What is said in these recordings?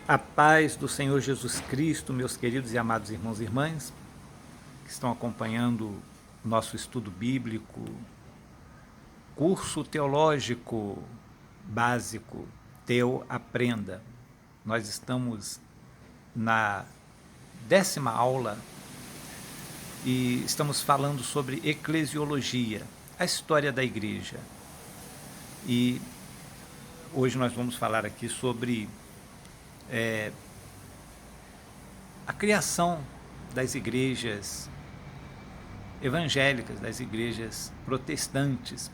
A paz do Senhor Jesus Cristo, meus queridos e amados irmãos e irmãs, que estão acompanhando o nosso estudo bíblico, curso teológico básico, Teu Aprenda. Nós estamos na 10ª aula e estamos falando sobre eclesiologia, a história da igreja. E hoje nós vamos falar aqui sobre a criação das igrejas evangélicas, das igrejas protestantes.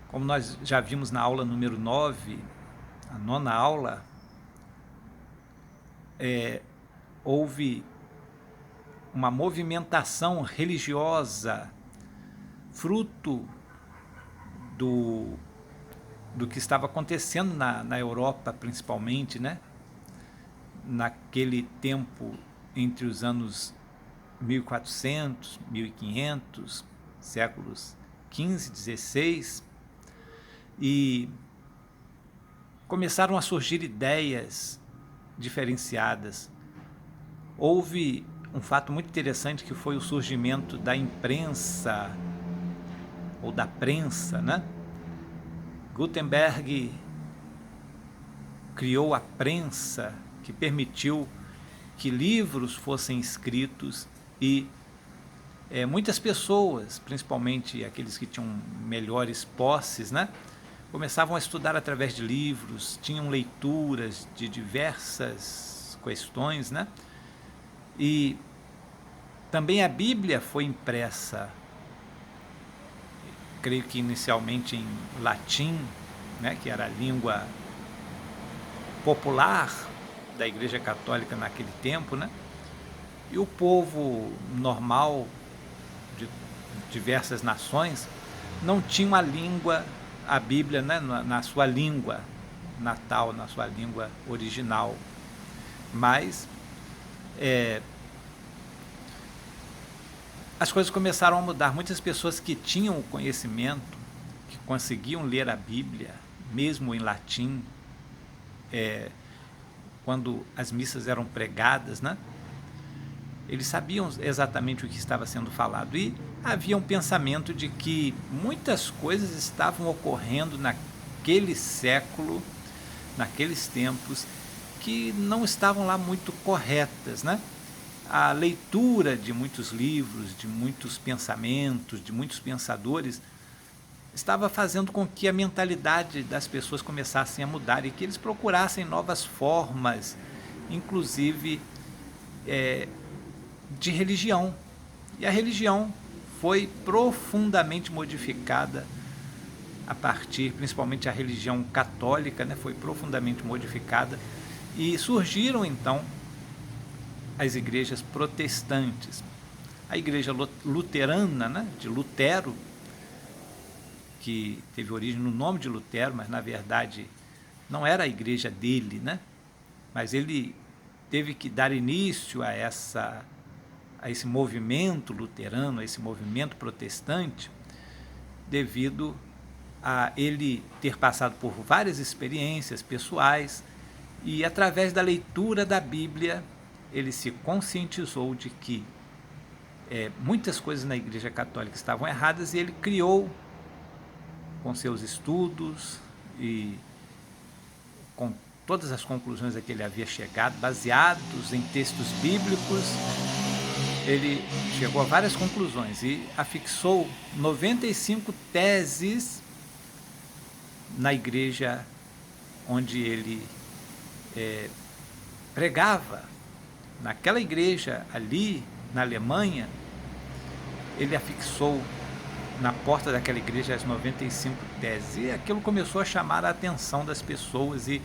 Como nós já vimos na aula número 9, a 9ª aula, houve uma movimentação religiosa fruto do que estava acontecendo na Europa, principalmente, né? Naquele tempo entre os anos 1400, 1500, séculos 15, 16, e começaram a surgir ideias diferenciadas. Houve um fato muito interessante que foi o surgimento da imprensa, ou da prensa, né? Gutenberg criou a prensa que permitiu que livros fossem escritos e muitas pessoas, principalmente aqueles que tinham melhores posses, né, começavam a estudar através de livros, tinham leituras de diversas questões, né, e também a Bíblia foi impressa, creio que inicialmente em latim, né, que era a língua popular da Igreja Católica naquele tempo, né? E o povo normal de diversas nações não tinha a língua, a Bíblia, né, na sua língua natal, na sua língua original. Mas as coisas começaram a mudar. Muitas pessoas que tinham o conhecimento, que conseguiam ler a Bíblia, mesmo em latim, quando as missas eram pregadas, né? Eles sabiam exatamente o que estava sendo falado e havia um pensamento de que muitas coisas estavam ocorrendo naquele século, naqueles tempos, que não estavam lá muito corretas, né? A leitura de muitos livros, de muitos pensamentos, de muitos pensadores, estava fazendo com que a mentalidade das pessoas começassem a mudar e que eles procurassem novas formas, inclusive de religião. E a religião foi profundamente modificada a partir, principalmente a religião católica, né, foi profundamente modificada e surgiram então as igrejas protestantes. A igreja luterana, né, de Lutero, que teve origem no nome de Lutero, mas na verdade não era a igreja dele, né? Mas ele teve que dar início a esse movimento luterano, a esse movimento protestante, devido a ele ter passado por várias experiências pessoais e, através da leitura da Bíblia, ele se conscientizou de que muitas coisas na Igreja Católica estavam erradas e ele criou, com seus estudos e com todas as conclusões a que ele havia chegado, baseados em textos bíblicos, ele chegou a várias conclusões e afixou 95 teses na igreja onde ele pregava. Naquela igreja ali na Alemanha, ele afixou na porta daquela igreja as 95 teses e aquilo começou a chamar a atenção das pessoas e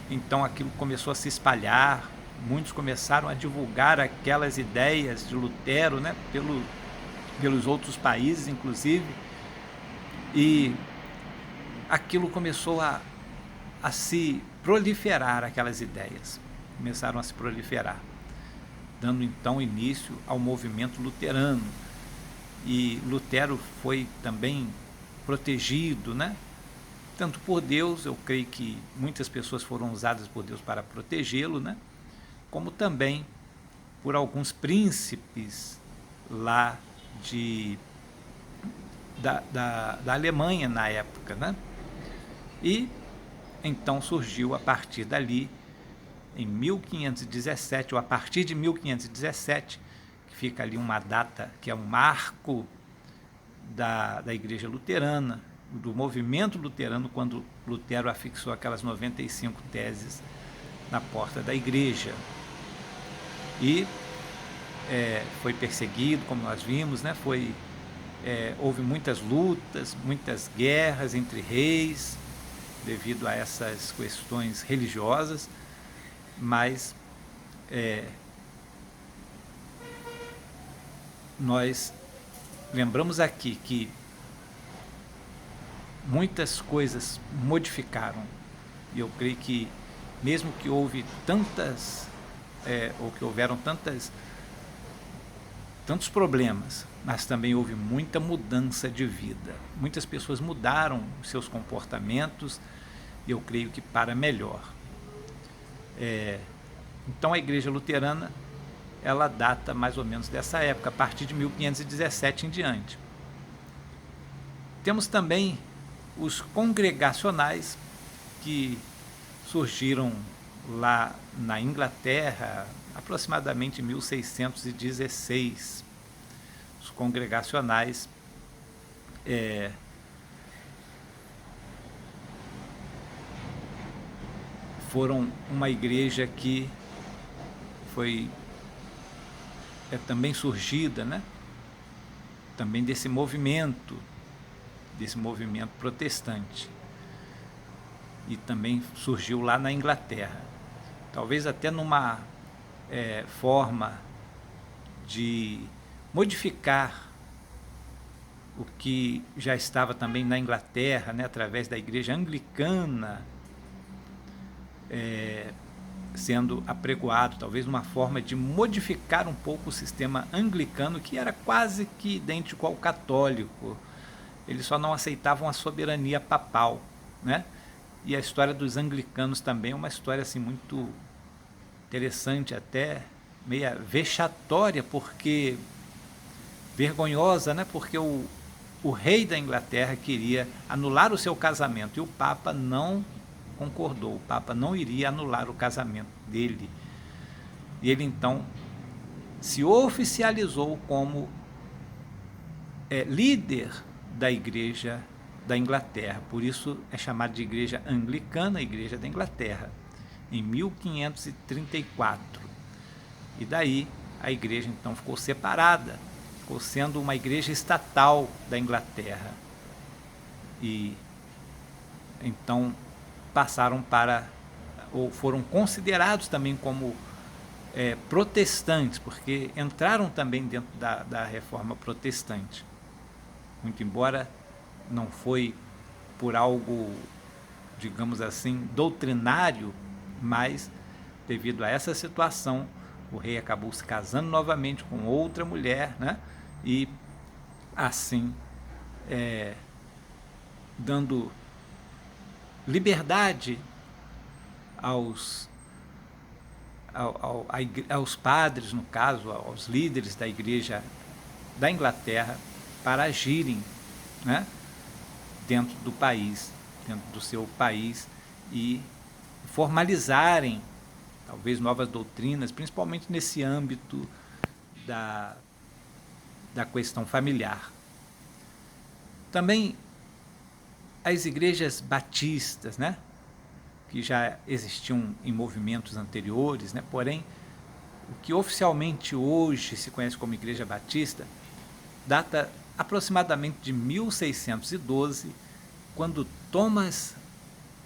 então aquilo começou a se espalhar. Muitos começaram a divulgar aquelas ideias de Lutero, né, pelos outros países, inclusive, e aquilo começou a se proliferar, aquelas ideias começaram a se proliferar, dando então início ao movimento luterano. E Lutero foi também protegido, né, tanto por Deus, eu creio que muitas pessoas foram usadas por Deus para protegê-lo, né? Como também por alguns príncipes lá da Alemanha na época, né? E então surgiu a partir dali, em 1517, ou a partir de 1517, que fica ali uma data que é um marco da Igreja Luterana, do movimento luterano, quando Lutero afixou aquelas 95 teses na porta da igreja. E foi perseguido, como nós vimos, né? Houve muitas lutas, muitas guerras entre reis, devido a essas questões religiosas, mas nós lembramos aqui que muitas coisas modificaram, e eu creio que mesmo que houve ou que houveram tantos problemas, mas também houve muita mudança de vida. Muitas pessoas mudaram os seus comportamentos, e eu creio que para melhor. Então a Igreja Luterana, ela data mais ou menos dessa época, a partir de 1517 em diante. Temos também os congregacionais, que surgiram lá na Inglaterra, aproximadamente em 1616. Os congregacionais foram uma igreja que foi também surgida, né? Também desse movimento protestante, e também surgiu lá na Inglaterra, talvez até numa forma de modificar o que já estava também na Inglaterra, né, através da igreja anglicana sendo apregoado, talvez uma forma de modificar um pouco o sistema anglicano, que era quase que idêntico ao católico. Eles só não aceitavam a soberania papal, né? E a história dos anglicanos também é uma história assim muito interessante, até meia vexatória, porque vergonhosa, né? Porque o rei da Inglaterra queria anular o seu casamento, e o Papa não concordou. O Papa não iria anular o casamento dele. E ele então se oficializou como líder da Igreja da Inglaterra. Por isso é chamado de Igreja Anglicana, Igreja da Inglaterra, em 1534. E daí a igreja então ficou separada, ficou sendo uma igreja estatal da Inglaterra. E então passaram ou foram considerados também como protestantes, porque entraram também dentro da reforma protestante. Muito embora não foi por algo, digamos assim, doutrinário, mas devido a essa situação, o rei acabou se casando novamente com outra mulher, né? E assim dando liberdade aos padres, no caso, aos líderes da igreja da Inglaterra, para agirem, né, dentro do país, dentro do seu país, e formalizarem talvez novas doutrinas, principalmente nesse âmbito da questão familiar. Também as igrejas batistas, né, que já existiam em movimentos anteriores, né, porém, o que oficialmente hoje se conhece como Igreja Batista data aproximadamente de 1612, quando Thomas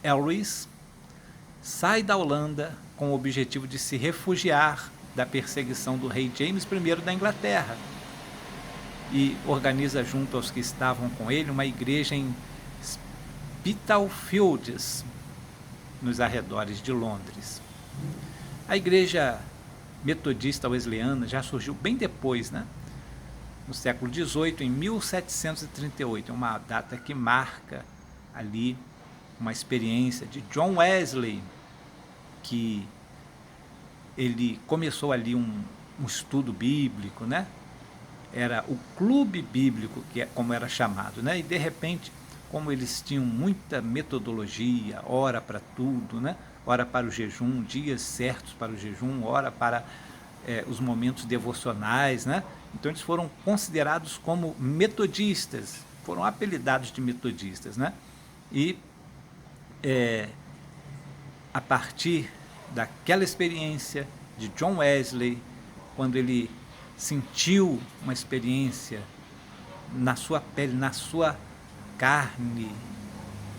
Elwes sai da Holanda com o objetivo de se refugiar da perseguição do rei James I da Inglaterra, e organiza junto aos que estavam com ele uma igreja em Spitalfields, nos arredores de Londres. A igreja metodista wesleyana já surgiu bem depois, né? No século XVIII, em 1738, é uma data que marca ali uma experiência de John Wesley, que ele começou ali um estudo bíblico, né? Era o clube bíblico, que é como era chamado, né? E de repente, como eles tinham muita metodologia, hora para tudo, né? Hora para o jejum, dias certos para o jejum, hora para os momentos devocionais, né? Então eles foram considerados como metodistas, foram apelidados de metodistas, né? E a partir daquela experiência de John Wesley, quando ele sentiu uma experiência na sua pele, na sua carne,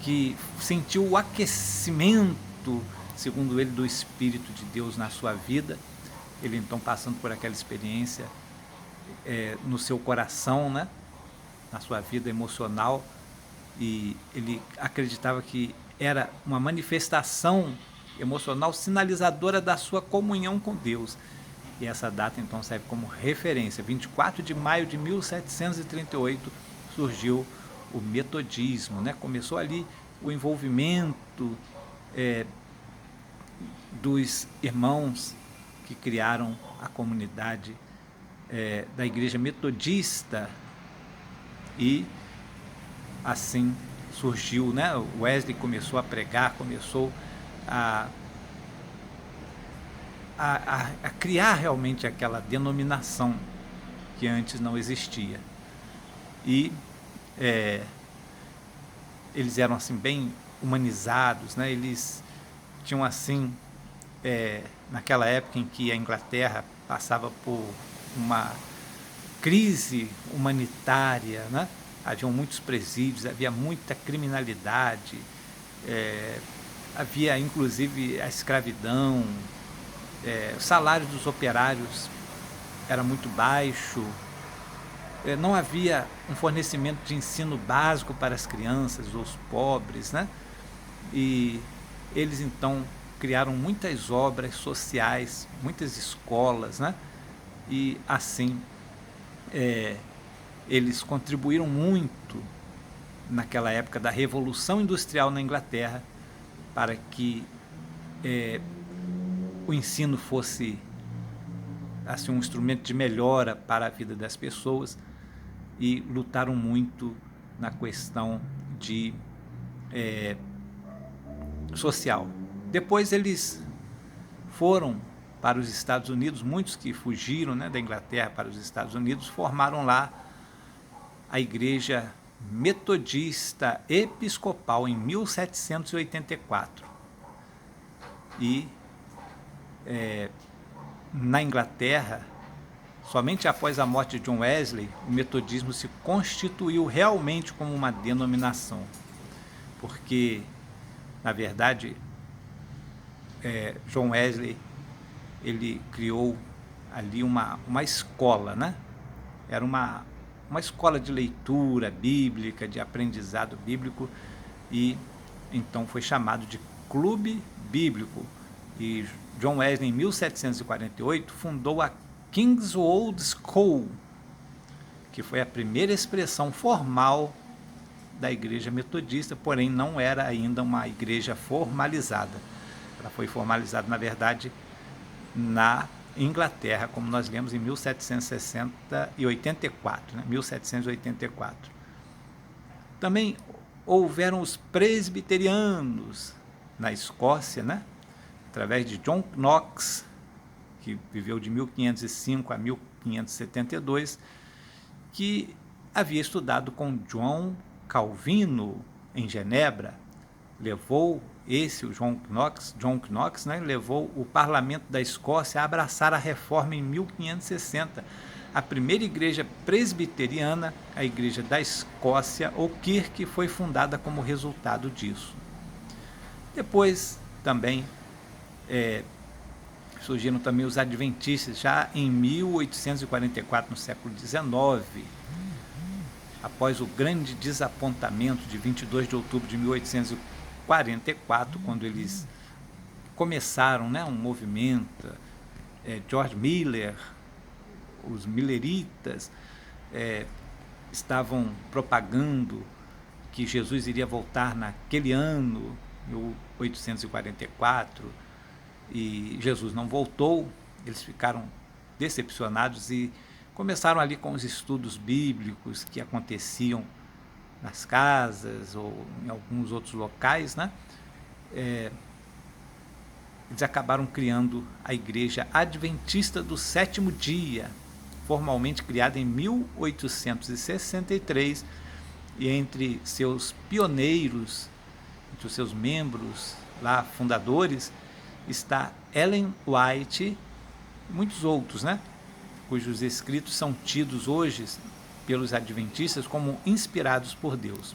que sentiu o aquecimento, segundo ele, do Espírito de Deus na sua vida, ele então passando por aquela experiência no seu coração, né, na sua vida emocional, e ele acreditava que era uma manifestação emocional sinalizadora da sua comunhão com Deus. E essa data então serve como referência. 24 de maio de 1738 surgiu o metodismo, né? Começou ali o envolvimento dos irmãos que criaram a comunidade da igreja metodista, e assim surgiu, né? Wesley começou a pregar, começou a criar realmente aquela denominação que antes não existia. E eles eram assim bem humanizados, né? Eles tinham assim, naquela época em que a Inglaterra passava por uma crise humanitária, né? Haviam muitos presídios, havia muita criminalidade, havia inclusive a escravidão, o salário dos operários era muito baixo, não havia um fornecimento de ensino básico para as crianças, os pobres, né? E eles então criaram muitas obras sociais, muitas escolas, né? E assim eles contribuíram muito naquela época da Revolução Industrial na Inglaterra para que o ensino fosse assim um instrumento de melhora para a vida das pessoas, e lutaram muito na questão de social. Depois eles foram para os Estados Unidos, muitos que fugiram, né, da Inglaterra para os Estados Unidos, formaram lá a Igreja Metodista Episcopal em 1784. E na Inglaterra, somente após a morte de John Wesley, o metodismo se constituiu realmente como uma denominação, porque, na verdade, John Wesley ele criou ali uma escola, né? Era uma escola de leitura bíblica, de aprendizado bíblico, e então foi chamado de Clube Bíblico. E John Wesley, em 1748, fundou a Kingswold School, que foi a primeira expressão formal da igreja metodista, porém não era ainda uma igreja formalizada. Ela foi formalizada, na verdade, na Inglaterra, como nós lemos em 1784, né? 1784. Também houveram os presbiterianos na Escócia, né? Através de John Knox, que viveu de 1505 a 1572, que havia estudado com João Calvino em Genebra. Levou o John Knox, né, levou o parlamento da Escócia a abraçar a reforma em 1560. A primeira igreja presbiteriana, a igreja da Escócia, ou Kirk, foi fundada como resultado disso. Depois também surgiram também os adventistas, já em 1844, no século XIX, após o grande desapontamento de 22 de outubro de 1844, quando eles começaram, né, um movimento, George Miller, os milleritas estavam propagando que Jesus iria voltar naquele ano, 1844, e Jesus não voltou. Eles ficaram decepcionados e começaram ali com os estudos bíblicos que aconteciam nas casas ou em alguns outros locais, né? Eles acabaram criando a Igreja Adventista do Sétimo Dia, formalmente criada em 1863, e entre seus pioneiros, entre os seus membros lá, fundadores, está Ellen White e muitos outros, né? Cujos escritos são tidos hoje pelos adventistas como inspirados por Deus.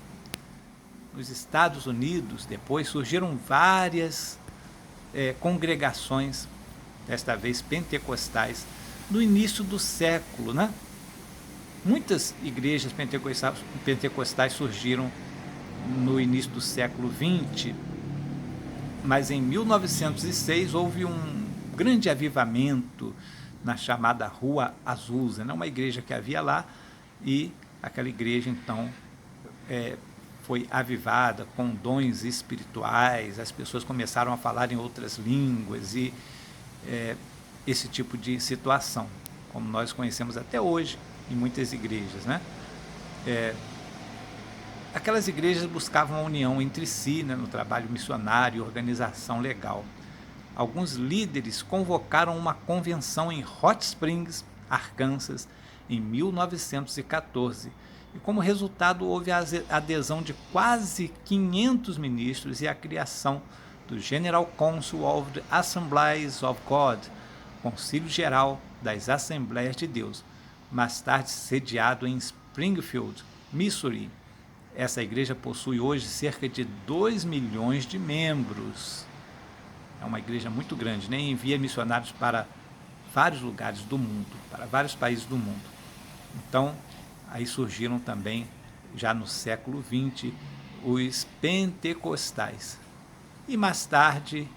Nos Estados Unidos, depois, surgiram várias congregações, desta vez pentecostais, no início do século, né? Muitas igrejas pentecostais surgiram no início do século XX, mas em 1906 houve um grande avivamento na chamada Rua Azusa, né? Uma igreja que havia lá, e aquela igreja então foi avivada com dons espirituais, as pessoas começaram a falar em outras línguas e esse tipo de situação, como nós conhecemos até hoje em muitas igrejas, né? Aquelas igrejas buscavam a união entre si, né, no trabalho missionário e organização legal. Alguns líderes convocaram uma convenção em Hot Springs, Arkansas, em 1914, e como resultado houve a adesão de quase 500 ministros e a criação do General Council of the Assemblies of God, Concílio Geral das Assembleias de Deus, mais tarde sediado em Springfield, Missouri. Essa igreja possui hoje cerca de 2 milhões de membros. É uma igreja muito grande, né? Envia missionários para vários lugares do mundo, para vários países do mundo. Então, aí surgiram também, já no século XX, os pentecostais. E mais tarde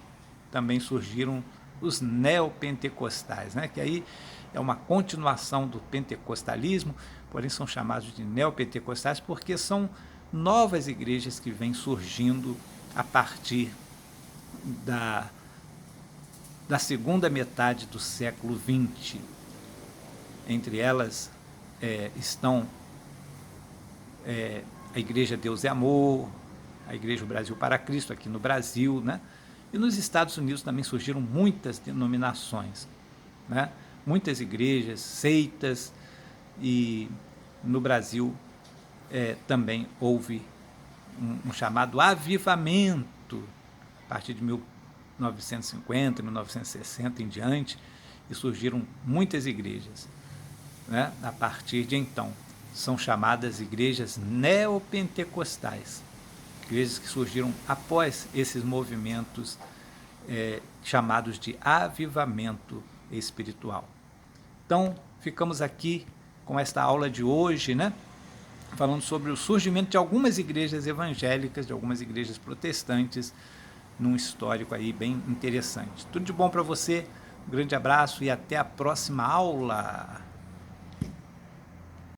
também surgiram os neopentecostais, né? Que aí é uma continuação do pentecostalismo, porém são chamados de neopentecostais porque são novas igrejas que vêm surgindo a partir da segunda metade do século XX. Entre elas estão a Igreja Deus é Amor, a Igreja Brasil para Cristo, aqui no Brasil, né? E nos Estados Unidos também surgiram muitas denominações, né? Muitas igrejas, seitas, e no Brasil também houve um chamado avivamento, a partir de 1950, 1960 em diante, e surgiram muitas igrejas, né? A partir de então, são chamadas igrejas neopentecostais, igrejas que surgiram após esses movimentos chamados de avivamento espiritual. Então, ficamos aqui com esta aula de hoje, né? Falando sobre o surgimento de algumas igrejas evangélicas, de algumas igrejas protestantes, num histórico aí bem interessante. Tudo de bom para você, um grande abraço e até a próxima aula.